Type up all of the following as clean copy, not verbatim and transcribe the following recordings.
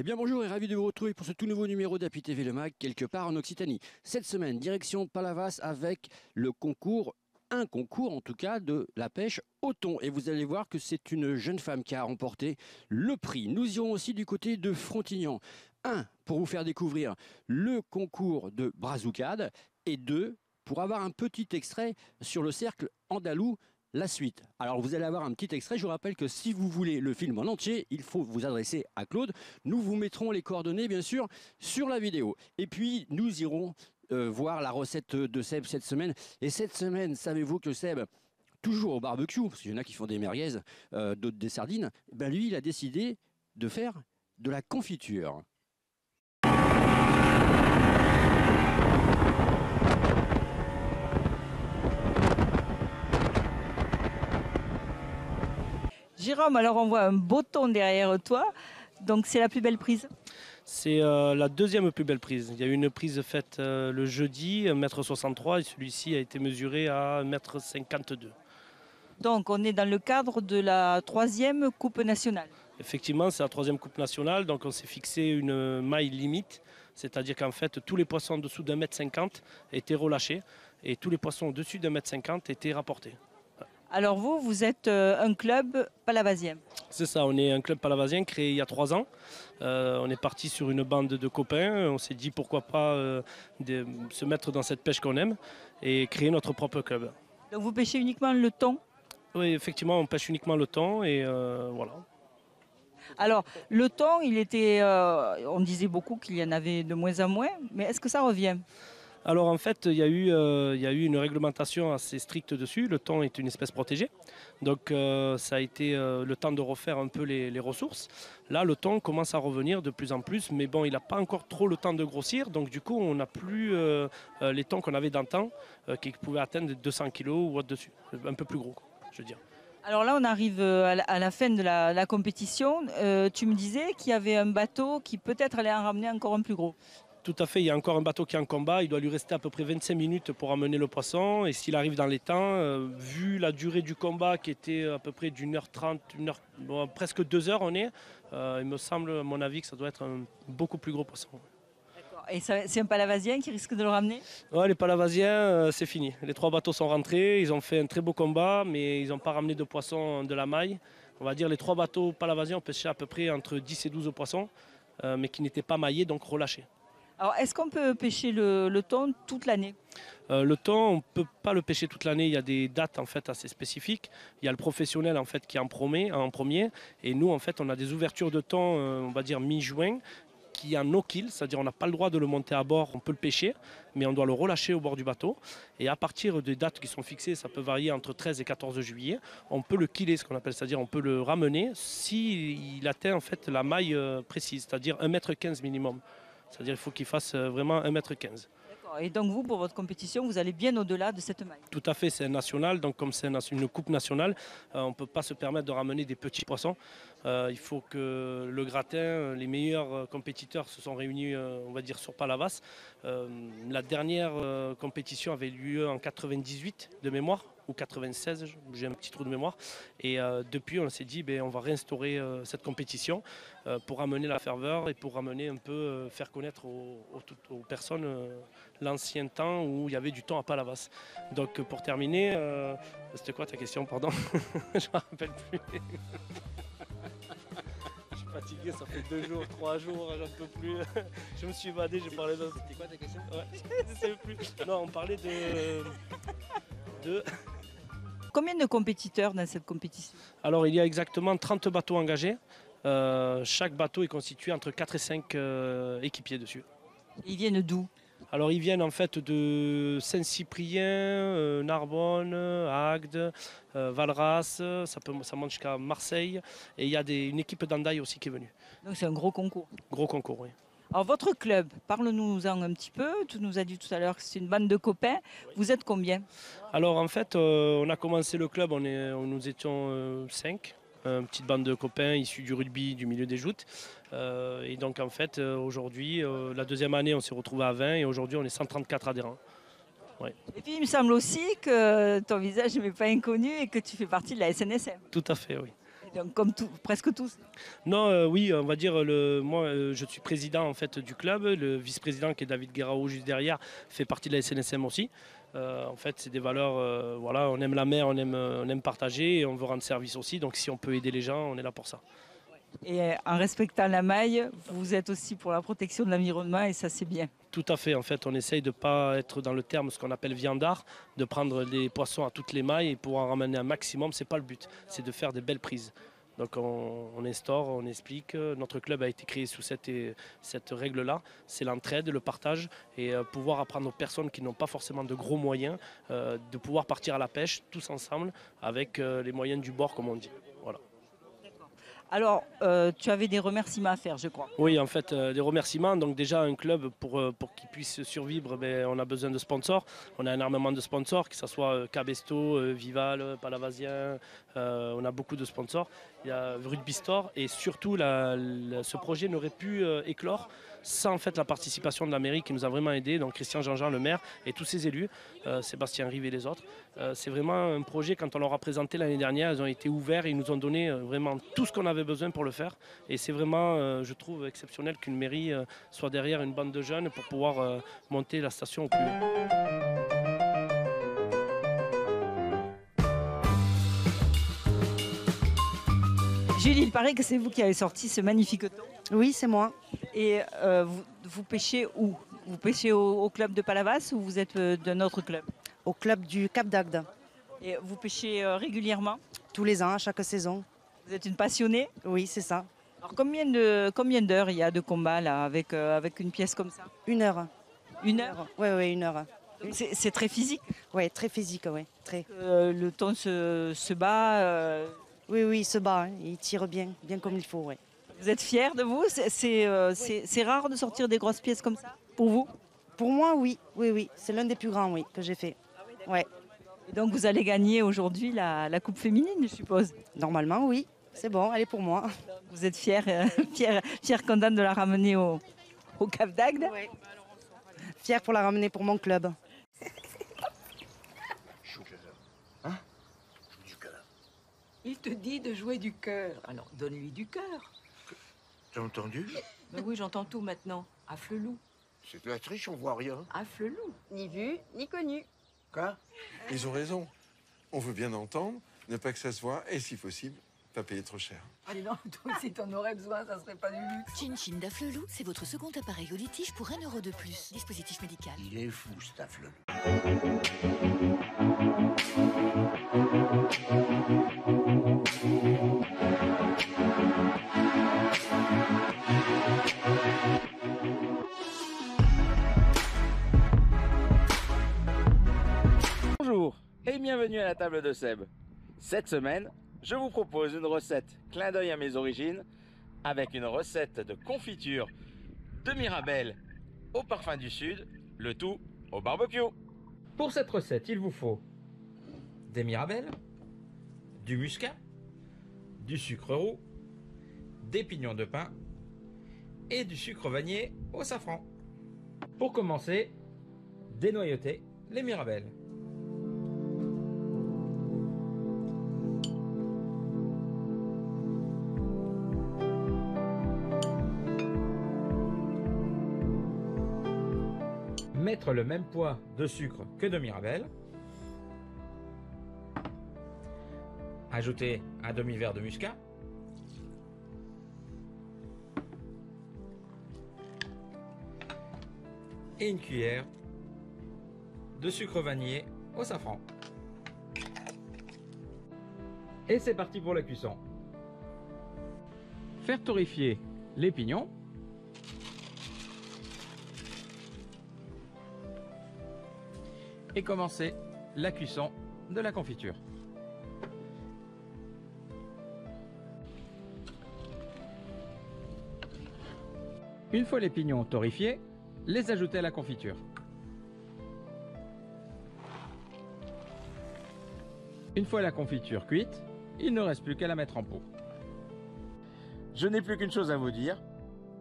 Eh bien bonjour et ravi de vous retrouver pour ce tout nouveau numéro d'Happy TV Le Mag, quelque part en Occitanie. Cette semaine, direction Palavas avec le concours, un concours en tout cas, de la pêche au thon. Et vous allez voir que c'est une jeune femme qui a remporté le prix. Nous irons aussi du côté de Frontignan. Un, pour vous faire découvrir le concours de Brazucade. Et deux, pour avoir un petit extrait sur le cercle andalou, la suite. Alors vous allez avoir un petit extrait. Je vous rappelle que si vous voulez le film en entier, il faut vous adresser à Claude. Nous vous mettrons les coordonnées, bien sûr, sur la vidéo. Et puis, nous irons voir la recette de Seb cette semaine. Et cette semaine, savez-vous que Seb, toujours au barbecue, parce qu'il y en a qui font des merguez, d'autres des sardines, ben lui, il a décidé de faire de la confiture. Jérôme, alors on voit un beau thon derrière toi, donc c'est la plus belle prise. C'est la deuxième plus belle prise. Il y a eu une prise faite le jeudi, 1,63 m, et celui-ci a été mesuré à 1,52 m. Donc on est dans le cadre de la troisième Coupe nationale. Effectivement, c'est la troisième Coupe nationale, donc on s'est fixé une maille limite, c'est-à-dire qu'en fait tous les poissons en dessous d'1,50 m étaient relâchés et tous les poissons au-dessus d'1,50 m étaient rapportés. Alors vous êtes un club palavasien. C'est ça, on est un club palavasien créé il y a 3 ans. On est parti sur une bande de copains. On s'est dit pourquoi pas se mettre dans cette pêche qu'on aime et créer notre propre club. Donc vous pêchez uniquement le thon? Oui, effectivement, on pêche uniquement le thon et voilà. Alors le thon, on disait beaucoup qu'il y en avait de moins en moins, mais est-ce que ça revient? Alors en fait, il y a eu une réglementation assez stricte dessus. Le thon est une espèce protégée. Donc ça a été le temps de refaire un peu les ressources. Là, le thon commence à revenir de plus en plus, mais bon, il n'a pas encore trop le temps de grossir. Donc du coup, on n'a plus les thons qu'on avait d'antan qui pouvaient atteindre 200 kg ou au-dessus. Un peu plus gros, quoi, je veux dire. Alors là, on arrive à la fin de la compétition. Tu me disais qu'il y avait un bateau qui peut-être allait en ramener encore un plus gros. Tout à fait, il y a encore un bateau qui est en combat, il doit lui rester à peu près 25 minutes pour amener le poisson. Et s'il arrive dans les temps, vu la durée du combat qui était à peu près d'1h30, presque 2 heures on est, il me semble, à mon avis, que ça doit être un beaucoup plus gros poisson. D'accord. Et c'est un palavasien qui risque de le ramener? Ouais, les palavasiens, c'est fini. Les 3 bateaux sont rentrés, ils ont fait un très beau combat, mais ils n'ont pas ramené de poissons de la maille. On va dire les 3 bateaux palavasiens ont pêché à peu près entre 10 et 12 poissons, mais qui n'étaient pas maillés, donc relâchés. Alors, est-ce qu'on peut pêcher le thon toute l'année? Le thon, on ne peut pas le pêcher toute l'année. Il y a des dates en fait assez spécifiques. Il y a le professionnel en fait qui est en premier, et nous en fait on a des ouvertures de thon, on va dire mi-juin, qui est en no-kill, c'est-à-dire on n'a pas le droit de le monter à bord. On peut le pêcher, mais on doit le relâcher au bord du bateau. Et à partir des dates qui sont fixées, ça peut varier entre 13 et 14 juillet, on peut le killer, ce qu'on appelle, c'est-à-dire on peut le ramener s'il atteint en fait la maille précise, c'est-à-dire 1,15 m minimum. C'est-à-dire qu'il faut qu'il fasse vraiment 1,15 m. D'accord. Et donc vous, pour votre compétition, vous allez bien au-delà de cette maille? Tout à fait, c'est un national, donc comme c'est une coupe nationale, on ne peut pas se permettre de ramener des petits poissons. Il faut que le gratin, les meilleurs compétiteurs se sont réunis, on va dire, sur Palavas. La dernière compétition avait lieu en 98 de mémoire, ou 96, j'ai un petit trou de mémoire. Et depuis, on s'est dit, on va réinstaurer cette compétition pour ramener la ferveur et pour ramener un peu, faire connaître aux personnes l'ancien temps où il y avait du thon à Palavas. Donc pour terminer, c'était quoi ta question, pardon? Je ne me rappelle plus. Je suis fatigué, ça fait 2 jours, 3 jours, j'en peux plus. Je me suis évadé, j'ai parlé de... C'était quoi ta question? Ouais, je ne sais plus. Non, on parlait de... Combien de compétiteurs dans cette compétition? Alors il y a exactement 30 bateaux engagés. Chaque bateau est constitué entre 4 et 5 équipiers dessus. Ils viennent d'où? Alors ils viennent en fait de Saint-Cyprien, Narbonne, Agde, Valras, ça monte jusqu'à Marseille. Et il y a une équipe d'Andaille aussi qui est venue. Donc c'est un gros concours. Gros concours, oui. Alors votre club, parle-nous-en un petit peu. Tu nous as dit tout à l'heure que c'est une bande de copains. Vous êtes combien? Alors en fait, on a commencé le club, nous étions 5. Une petite bande de copains issus du rugby du milieu des joutes. Et donc en fait, aujourd'hui, la deuxième année, on s'est retrouvé à 20 et aujourd'hui, on est 134 adhérents. Ouais. Et puis il me semble aussi que ton visage n'est pas inconnu et que tu fais partie de la SNSM. Tout à fait, oui. Donc, comme presque tous. Non, oui, on va dire, moi je suis président en fait du club, le vice-président qui est David Guerrao juste derrière fait partie de la SNSM aussi. En fait, c'est des valeurs, voilà, on aime la mer, on aime partager et on veut rendre service aussi. Donc si on peut aider les gens, on est là pour ça. Et en respectant la maille, vous êtes aussi pour la protection de l'environnement et ça c'est bien. Tout à fait, en fait, on essaye de ne pas être dans le terme ce qu'on appelle viandard, de prendre les poissons à toutes les mailles et pour en ramener un maximum, c'est pas le but, c'est de faire des belles prises. Donc on instaure, on explique. Notre club a été créé sous cette règle-là. C'est l'entraide, le partage et pouvoir apprendre aux personnes qui n'ont pas forcément de gros moyens de pouvoir partir à la pêche tous ensemble avec les moyens du bord, comme on dit. Voilà. Alors, tu avais des remerciements à faire, je crois. Oui, en fait, des remerciements. Donc déjà, un club, pour qu'il puisse survivre, on a besoin de sponsors. On a énormément de sponsors, que ce soit Cabesto, Vival, Palavasien. On a beaucoup de sponsors. Il y a Rugby Store. Et surtout, ce projet n'aurait pu éclore sans en fait, la participation de la mairie qui nous a vraiment aidés. Donc Christian Jean-Jean, le maire, et tous ses élus, Sébastien Rive et les autres. C'est vraiment un projet, quand on leur a présenté l'année dernière, ils ont été ouverts et ils nous ont donné vraiment tout ce qu'on avait besoin pour le faire. Et c'est vraiment, je trouve, exceptionnel qu'une mairie soit derrière une bande de jeunes pour pouvoir monter la station au plus haut. Julie, il paraît que c'est vous qui avez sorti ce magnifique thon. Oui, c'est moi. Et vous pêchez où? Vous pêchez au club de Palavas ou vous êtes d'un autre club? Au club du Cap d'Agde. Et vous pêchez régulièrement? Tous les ans, à chaque saison. Vous êtes une passionnée? Oui, c'est ça. Alors combien d'heures il y a de combat là avec une pièce comme ça? 1 heure. 1 heure? Oui, 1 heure. C'est très physique? Oui, très physique, oui. Très. Le thon se bat. Oui, il se bat, hein. Il tire bien comme il faut, oui. Vous êtes fiers de vous? C'est rare de sortir des grosses pièces comme ça pour vous? Pour moi, oui. C'est l'un des plus grands, oui, que j'ai fait. Ouais. Et donc vous allez gagner aujourd'hui la coupe féminine, je suppose? Normalement, oui. C'est bon, elle est pour moi. Vous êtes fière contente de la ramener au Cap d'Agde? Oui. Fière pour la ramener pour mon club. Hein? Joue du cœur. Il te dit de jouer du cœur. Alors donne-lui du cœur. T'as entendu? Ben oui, j'entends tout maintenant. Affle-loup. C'est de la triche, on voit rien. Affle-loup. Ni vu, ni connu. Quoi? Ils ont raison. On veut bien entendre, ne pas que ça se voit, et si possible, pas payer trop cher. Allez, non, toi, si t'en aurais besoin, ça serait pas du luxe. Chin Chin d'Afflelou, c'est votre second appareil au litige pour 1 euro de plus. Dispositif médical. Il est fou, cet affleux. Bonjour et bienvenue à la table de Seb. Cette semaine, je vous propose une recette clin d'œil à mes origines avec une recette de confiture de mirabelle au parfum du sud, le tout au barbecue. Pour cette recette, il vous faut des mirabelles, du muscat, du sucre roux, des pignons de pin et du sucre vanillé au safran. Pour commencer, dénoyauter les mirabelles. Mettre le même poids de sucre que de mirabelle. Ajouter un demi-verre de muscat. Et une cuillère de sucre vanillé au safran. Et c'est parti pour la cuisson. Faire torréfier les pignons. Et commencer la cuisson de la confiture. Une fois les pignons torréfiés, les ajouter à la confiture. Une fois la confiture cuite, il ne reste plus qu'à la mettre en pot. Je n'ai plus qu'une chose à vous dire,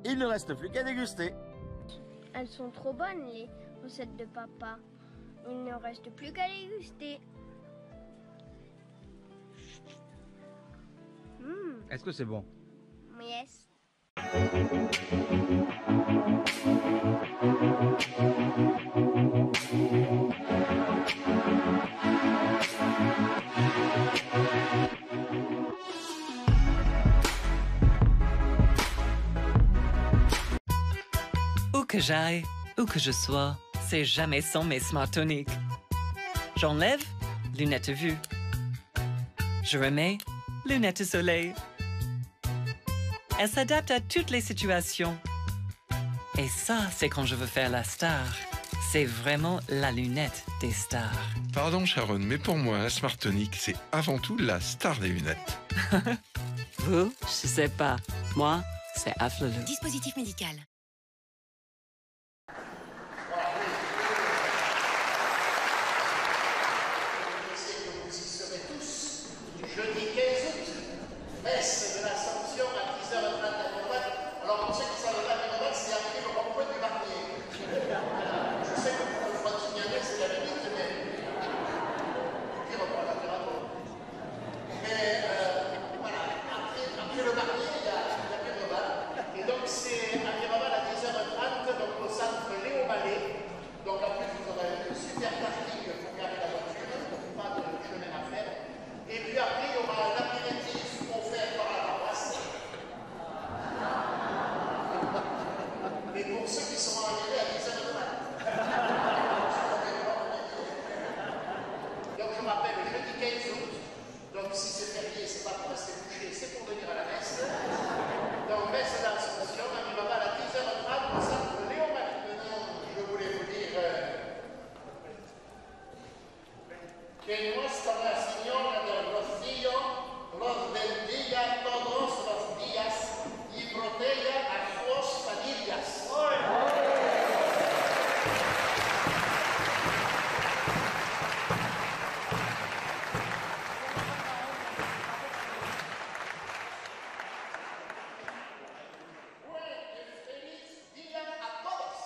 il ne reste plus qu'à déguster. Elles sont trop bonnes, les recettes de papa. Il ne reste plus qu'à les guster. Est-ce que c'est bon? Yes. Où que j'aille, où que je sois, c'est jamais sans mes Smartonic. J'enlève, lunettes vue. Je remets, lunettes soleil. Elle s'adapte à toutes les situations. Et ça, c'est quand je veux faire la star. C'est vraiment la lunette des stars. Pardon Sharon, mais pour moi, un Smartonic, c'est avant tout la star des lunettes. Vous, je sais pas. Moi, c'est Afflelou. Dispositif médical. Jeudi 15 août, messe de l'Assomption à 10h30 à Mirovac. Alors pour ceux qui savent pas, Mirovac, c'est après le rond-point du Barnier. Je sais que pour le Frontignanais, c'est la limite, mais qui reprend la terre. Mais voilà, après le Barnier, il y a Mirovac. Et donc c'est à Mirovac à 10h30, donc au centre Léo Ballet. Donc en plus, vous aurez une super parking pour garer la voiture, pas de chemin à faire. Et puis après, il y aura l'apéritif offert par la paroisse. Mais pour ceux qui seront arrivés à 10h30. Donc je rappelle, jeudi 15 août, donc si c'est férié, c'est pas pour rester couché, c'est pour venir à la messe. Donc messe d'Assomption, on va à 10h30 au centre de Léon Marie. Maintenant, je voulais vous dire que nuestra Señora del Rocío los bendiga todos los días y proteja a sus familias. Feliz día a todos.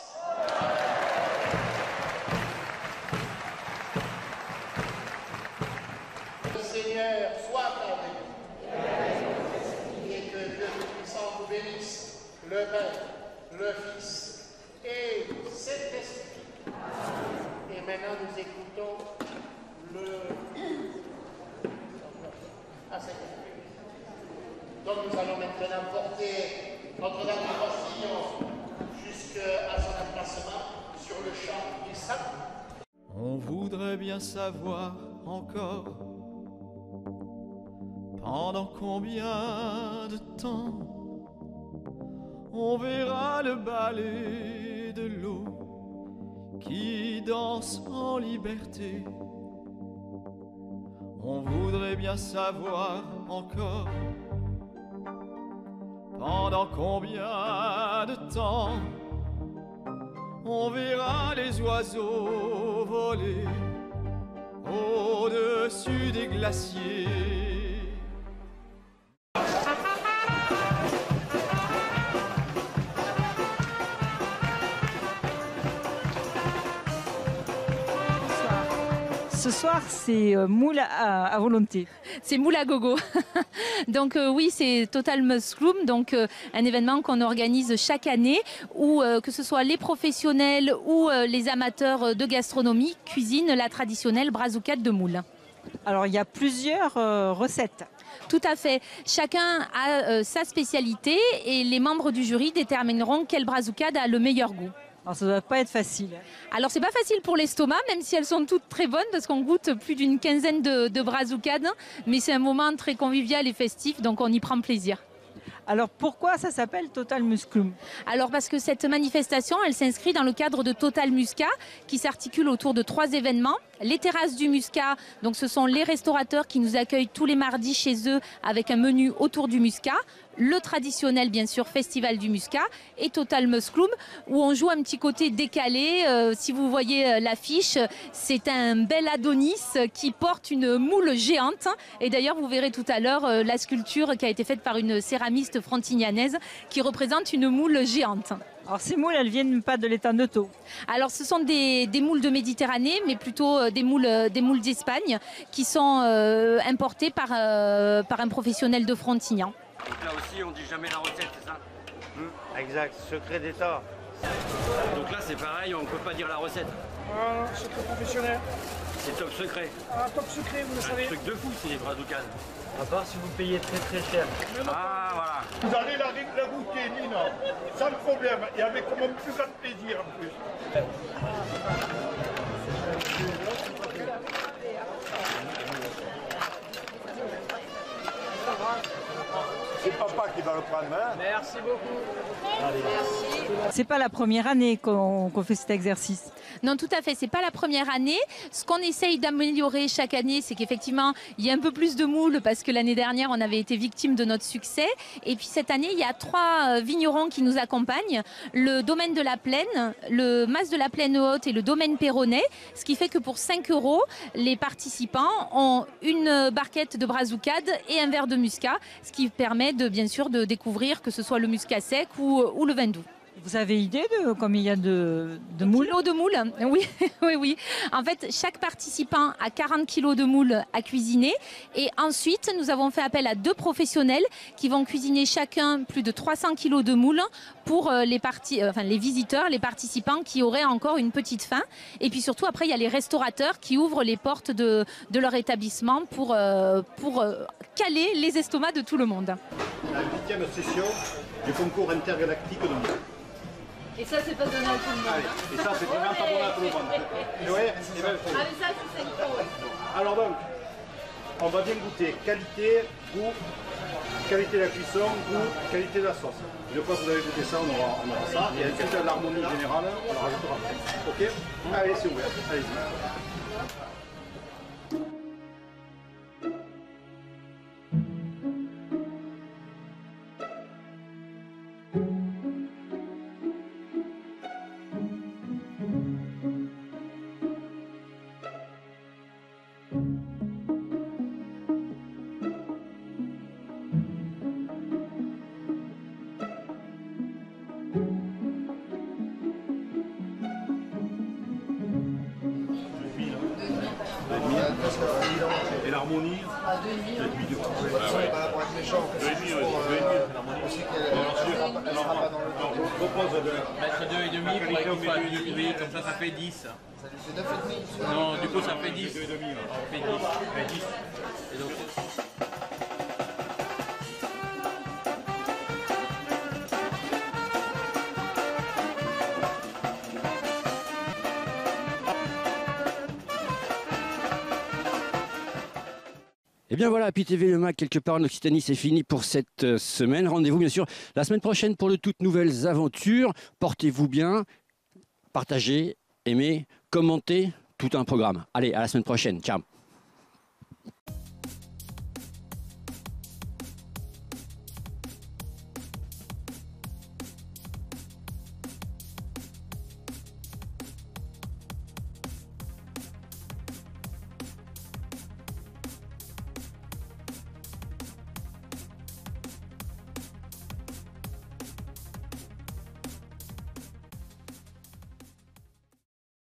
Le Seigneur soit avec vous et que Dieu Tout-Puissant vous bénisse, le Père, le Fils et le Saint-Esprit. Et maintenant nous écoutons le Saint-Esprit. Donc nous allons maintenant porter Notre-Dame du Roussillon jusqu'à son emplacement sur le champ du sable. On voudrait bien savoir encore pendant combien de temps on verra le balai de l'eau qui danse en liberté. On voudrait bien savoir encore pendant combien de temps on verra les oiseaux voler au-dessus des glaciers. Ce soir, c'est moule à volonté. C'est moule à gogo. Donc oui, c'est Total Mushroom, donc un événement qu'on organise chaque année où que ce soit les professionnels ou les amateurs de gastronomie cuisinent la traditionnelle brazucade de moule. Alors il y a plusieurs recettes. Tout à fait. Chacun a sa spécialité et les membres du jury détermineront quelle brazucade a le meilleur goût. Alors ça ne doit pas être facile. Alors c'est pas facile pour l'estomac, même si elles sont toutes très bonnes, parce qu'on goûte plus d'une quinzaine de brazucades, mais c'est un moment très convivial et festif, donc on y prend plaisir. Alors pourquoi ça s'appelle Total Mushroom? Alors parce que cette manifestation, elle s'inscrit dans le cadre de Total Muscat, qui s'articule autour de 3 événements. Les terrasses du Muscat, donc ce sont les restaurateurs qui nous accueillent tous les mardis chez eux avec un menu autour du Muscat. Le traditionnel, bien sûr, Festival du Muscat et Total Mushroom, où on joue un petit côté décalé. Si vous voyez l'affiche, c'est un bel Adonis qui porte une moule géante. Et d'ailleurs, vous verrez tout à l'heure la sculpture qui a été faite par une céramiste frontignanaise qui représente une moule géante. Alors ces moules, elles viennent pas de l'état Noto. Alors ce sont des moules de Méditerranée, mais plutôt des moules d'Espagne qui sont importés par un professionnel de Frontignan. Donc là aussi, on dit jamais la recette, c'est ça? Exact, secret d'État. Donc là, c'est pareil, on ne peut pas dire la recette. Ah, secret professionnel. C'est top secret. Ah, top secret, vous le savez. Un truc de fou, c'est les brazoukas. À part si vous payez très très cher. Ah, voilà. Vous allez la goûter, Nina, sans problème, et avec mon plus grand plaisir en plus. C'est papa qui va le prendre, hein? Merci beaucoup. C'est pas la première année qu'on fait cet exercice. Non, tout à fait. C'est pas la première année. Ce qu'on essaye d'améliorer chaque année, c'est qu'effectivement, il y a un peu plus de moules parce que l'année dernière, on avait été victime de notre succès. Et puis cette année, il y a 3 vignerons qui nous accompagnent. Le domaine de la Plaine, le Mas de la Plaine Haute et le domaine Perronnet. Ce qui fait que pour 5 €, les participants ont une barquette de brazoukade et un verre de muscat. Ce qui permet bien sûr de découvrir que ce soit le muscat sec ou le vin doux. Vous avez idée de combien il y a de moules? Kilos de moules, oui, oui. En fait, chaque participant a 40 kilos de moules à cuisiner. Et ensuite, nous avons fait appel à 2 professionnels qui vont cuisiner chacun plus de 300 kilos de moules pour les visiteurs, les participants qui auraient encore une petite faim. Et puis surtout, après, il y a les restaurateurs qui ouvrent les portes de leur établissement pour caler les estomacs de tout le monde. La 8e session du concours intergalactique de moules. Et ça, c'est pas donné à tout le monde. Allez, et ça, c'est vraiment pas donné à tout le monde. Ouais, et ben, Ah, mais ça, c'est 5 €. alors donc, on va bien goûter qualité, goût, qualité de la cuisson, goût, qualité de la sauce. Une fois que vous avez goûté ça, on aura ça. Et ensuite, l'harmonie générale, on la rajoutera après. Ok? Allez, c'est ouvert. Allez-y. Et l'harmonie, je propose de mettre 2,5 pour qu'il fasse 18, comme ça fait 10. Ça lui fait 9,5. Non, du coup ça fait 10. 2,5. Ça fait 10. Et donc, Et bien voilà, API-TV Le Mag, quelque part en Occitanie, c'est fini pour cette semaine. Rendez-vous bien sûr la semaine prochaine pour de toutes nouvelles aventures. Portez-vous bien, partagez, aimez, commentez, tout un programme. Allez, à la semaine prochaine. Ciao.